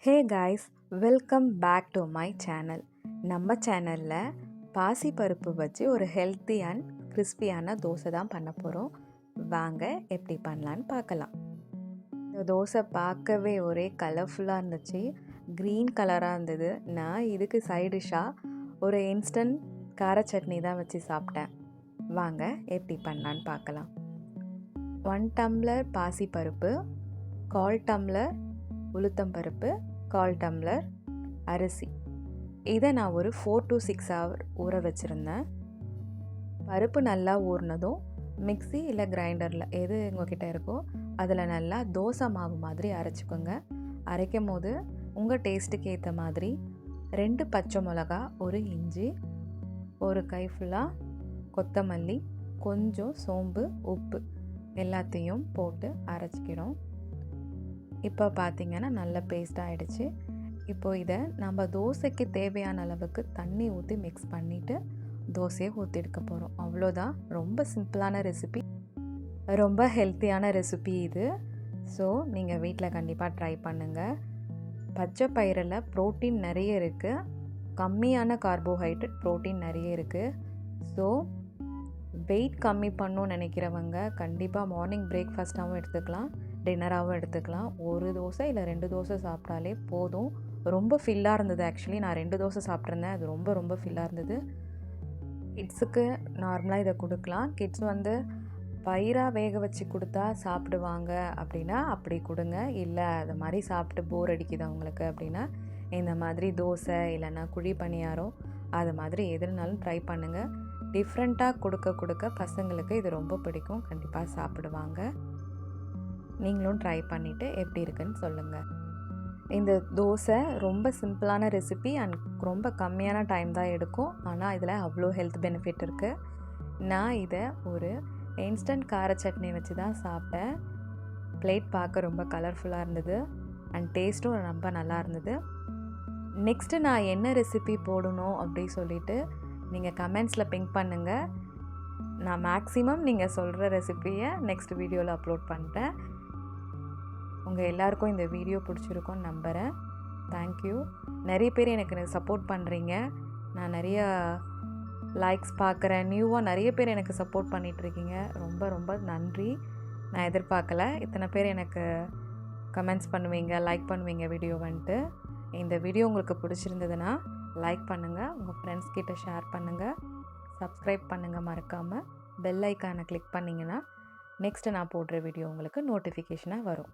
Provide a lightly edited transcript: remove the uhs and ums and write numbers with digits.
Hey guys, welcome back to my channel. நம்ம சேனலில் பாசிப்பருப்பு வச்சு ஒரு ஹெல்த்தி அண்ட் கிறிஸ்பியான தோசை தான் பண்ண போகிறோம். வாங்க எப்படி பண்ணலான்னு பார்க்கலாம். இந்த தோசை பார்க்கவே ஒரே கலர்ஃபுல்லாக இருந்துச்சு, க்ரீன் கலராக இருந்தது. நான் இதுக்கு சைட் டிஷ்ஷாக ஒரு இன்ஸ்டன்ட் கார சட்னி தான் வச்சு சாப்பிட்டேன். வாங்க எப்படி பண்ணலான்னு பார்க்கலாம். 1 டம்ளர் பாசிப்பருப்பு, 1/4 டம்ளர் உளுத்தம்பருப்பு, 1/4 டம்ளர் அரிசி. இதை நான் ஒரு 4 to 6 hour ஊற வச்சுருந்தேன். பருப்பு நல்லா ஊறினதும் மிக்ஸி இல்லை கிரைண்டரில் எது உங்கள்கிட்ட இருக்கோ அதில் நல்லா தோசை மாவு மாதிரி அரைச்சிக்கோங்க. அரைக்கும் போது உங்கள் டேஸ்ட்டுக்கு ஏற்ற மாதிரி 2 பச்சை மிளகா, ஒரு இஞ்சி, ஒரு கை ஃபுல்லாக கொத்தமல்லி, கொஞ்சம் சோம்பு, உப்பு எல்லாத்தையும் போட்டு அரைச்சிக்கிறோம். இப்போ பார்த்திங்கன்னா நல்ல பேஸ்ட் ஆகிடுச்சு. இப்போது இதை நம்ம தோசைக்கு தேவையான அளவுக்கு தண்ணி ஊற்றி மிக்ஸ் பண்ணிவிட்டு தோசையை ஊற்றி எடுக்க போகிறோம். அவ்வளோதான். ரொம்ப சிம்பிளான ரெசிபி, ரொம்ப ஹெல்த்தியான ரெசிபி இது. ஸோ நீங்கள் வீட்டில் கண்டிப்பாக ட்ரை பண்ணுங்கள். பச்சை பயிரில் ப்ரோட்டீன் நிறைய இருக்குது, கம்மியான கார்போஹைட்ரேட், ப்ரோட்டீன் நிறைய இருக்குது. ஸோ வெயிட் கம்மி பண்ணணும்னு நினைக்கிறவங்க கண்டிப்பாக மார்னிங் பிரேக்ஃபாஸ்ட்டாகவும் எடுத்துக்கலாம், டின்னராகவும் எடுத்துக்கலாம். ஒரு தோசை இல்லை 2 தோசை சாப்பிட்டாலே போதும். ரொம்ப ஃபில்லாக இருந்தது. ஆக்சுவலி நான் 2 தோசை சாப்பிட்ருந்தேன். அது ரொம்ப ரொம்ப ஃபில்லாக இருந்தது. கிட்ஸுக்கு நார்மலாக இதை கொடுக்கலாம். கிட்ஸ் பயிராக வேக வச்சு கொடுத்தா சாப்பிடுவாங்க அப்படின்னா அப்படி கொடுங்க. இல்லை அது மாதிரி சாப்பிட்டு போர் அடிக்குது அவங்களுக்கு அப்படின்னா இந்த மாதிரி தோசை இல்லைன்னா குழி பணியாரம் அது மாதிரி எதுனாலும் ட்ரை பண்ணுங்கள். டிஃப்ரெண்ட்டாக கொடுக்க பசங்களுக்கு இது ரொம்ப பிடிக்கும், கண்டிப்பாக சாப்பிடுவாங்க. நீங்களும் ட்ரை பண்ணிவிட்டு எப்படி இருக்குன்னு சொல்லுங்கள். இந்த தோசை ரொம்ப சிம்பிளான ரெசிபி அண்ட் ரொம்ப கம்மியான டைம் தான் எடுக்கும். ஆனால் இதில் அவ்வளோ ஹெல்த் பெனிஃபிட் இருக்குது. நான் இதை ஒரு இன்ஸ்டன்ட் கார சட்னி வச்சு தான் சாப்பிட்டேன். பிளேட் பார்க்க ரொம்ப கலர்ஃபுல்லாக இருந்தது அண்ட் டேஸ்ட்டும் ரொம்ப நல்லா இருந்தது. நெக்ஸ்ட்டு நான் என்ன ரெசிபி போடணும் அப்படி சொல்லிவிட்டு நீங்கள் கமெண்ட்ஸில் பிங்க் பண்ணுங்கள். நான் மேக்ஸிமம் நீங்கள் சொல்கிற ரெசிப்பியை நெக்ஸ்ட் வீடியோவில் அப்லோட் பண்ணுறேன். உங்கள் எல்லாருக்கும் இந்த வீடியோ பிடிச்சிருக்கும்னு நம்புகிறேன். தேங்க்யூ. நிறைய பேர் எனக்கு சப்போர்ட் பண்ணுறீங்க. நான் நிறைய லைக்ஸ் பார்க்குறேன். நியூவாக நிறைய பேர் எனக்கு சப்போர்ட் பண்ணிகிட்ருக்கீங்க. ரொம்ப ரொம்ப நன்றி. நான் எதிர்பார்க்கல இத்தனை பேர் எனக்கு கமெண்ட்ஸ் பண்ணுவீங்க, லைக் பண்ணுவீங்க வீடியோ வந்துட்டு. இந்த வீடியோ உங்களுக்கு பிடிச்சிருந்ததுன்னா லைக் பண்ணுங்கள், உங்கள் ஃப்ரெண்ட்ஸ் கிட்ட ஷேர் பண்ணுங்கள், சப்ஸ்கிரைப் பண்ணுங்கள். மறக்காமல் பெல் ஐக்கானை கிளிக் பண்ணிங்கன்னா நெக்ஸ்ட்டு நான் போடுற வீடியோ உங்களுக்கு நோட்டிஃபிகேஷனாக வரும்.